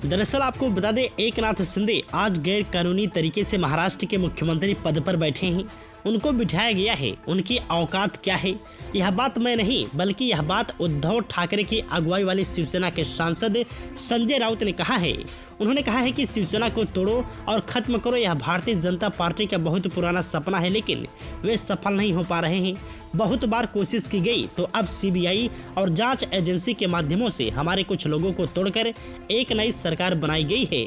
दरअसल आपको बता दें, एकनाथ शिंदे आज गैर कानूनी तरीके से महाराष्ट्र के मुख्यमंत्री पद पर बैठे हैं। उनको बिठाया गया है। उनकी औकात क्या है? यह बात मैं नहीं बल्कि यह बात उद्धव ठाकरे की अगुवाई वाली शिवसेना के सांसद संजय राउत ने कहा है। उन्होंने कहा है कि शिवसेना को तोड़ो और खत्म करो। यह भारतीय जनता पार्टी का बहुत पुराना सपना है, लेकिन वे सफल नहीं हो पा रहे हैं। बहुत बार कोशिश की गई तो अब सीबीआई और जांच एजेंसी के माध्यमों से हमारे कुछ लोगों को तोड़कर एक नई सरकार बनाई गई है।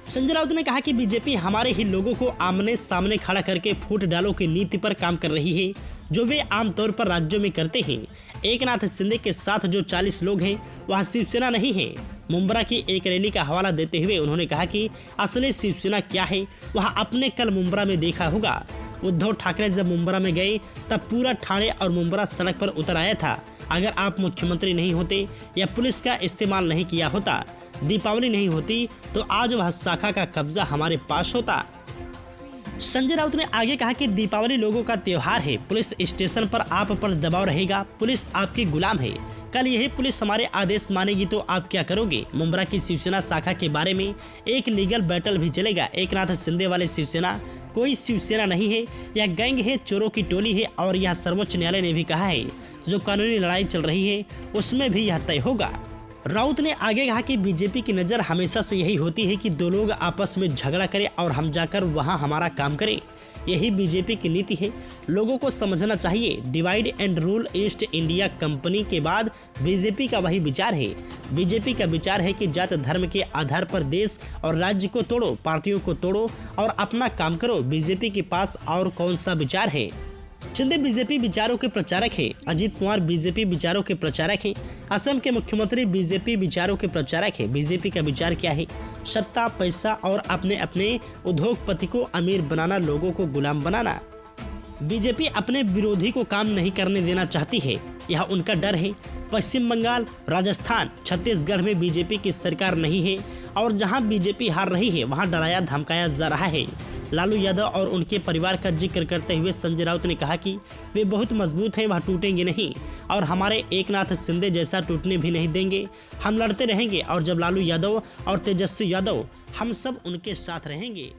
संजय राउत ने कहा कि बीजेपी हमारे ही लोगों को आमने सामने खड़ा करके फूट डालो की नीति पर काम कर रही है, जो वे आमतौर पर राज्यों में करते हैं। एकनाथ शिंदे के साथ जो 40 लोग हैं वह शिवसेना नहीं है। मुंब्रा की एक रैली का हवाला देते हुए उन्होंने कहा कि असली शिवसेना क्या है वह आपने कल मुंब्रा में देखा होगा। उद्धव ठाकरे जब मुंब्रा में गए तब पूरा ठाणे और मुंब्रा सड़क पर उतर आया था। अगर आप मुख्यमंत्री नहीं होते या पुलिस का इस्तेमाल नहीं किया होता, दीपावली नहीं होती, तो आज वह शाखा का कब्जा हमारे पास होता। संजय राउत ने आगे कहा कि दीपावली लोगों का त्योहार है। पुलिस स्टेशन पर आप पर दबाव रहेगा। पुलिस आपकी गुलाम है। कल यही पुलिस हमारे आदेश मानेगी तो आप क्या करोगे? मुंब्रा की शिवसेना शाखा के बारे में एक लीगल बैटल भी चलेगा। एकनाथ शिंदे वाले शिवसेना कोई शिवसेना नहीं है, यह गैंग है, चोरों की टोली है। और यह सर्वोच्च न्यायालय ने भी कहा है, जो कानूनी लड़ाई चल रही है उसमें भी यह तय होगा। राउत ने आगे कहा कि बीजेपी की नज़र हमेशा से यही होती है कि दो लोग आपस में झगड़ा करें और हम जाकर वहां हमारा काम करें। यही बीजेपी की नीति है। लोगों को समझना चाहिए, divide and rule east India company के बाद बीजेपी का वही विचार है। बीजेपी का विचार है कि जात धर्म के आधार पर देश और राज्य को तोड़ो, पार्टियों को तोड़ो और अपना काम करो। बीजेपी के पास और कौन सा विचार है? शिंदे बीजेपी विचारों के प्रचारक हैं। अजीत पवार बीजेपी विचारों के प्रचारक हैं। असम के मुख्यमंत्री बीजेपी विचारों के प्रचारक हैं। बीजेपी का विचार क्या है? सत्ता, पैसा और अपने अपने उद्योगपति को अमीर बनाना, लोगों को गुलाम बनाना। बीजेपी अपने विरोधी को काम नहीं करने देना चाहती है, यह उनका डर है। पश्चिम बंगाल, राजस्थान, छत्तीसगढ़ में बीजेपी की सरकार नहीं है और जहां बीजेपी हार रही है वहां डराया धमकाया जा रहा है। लालू यादव और उनके परिवार का जिक्र करते हुए संजय राउत ने कहा कि वे बहुत मजबूत हैं, वह टूटेंगे नहीं और हमारे एकनाथ शिंदे जैसा टूटने भी नहीं देंगे। हम लड़ते रहेंगे और जब लालू यादव और तेजस्वी यादव, हम सब उनके साथ रहेंगे।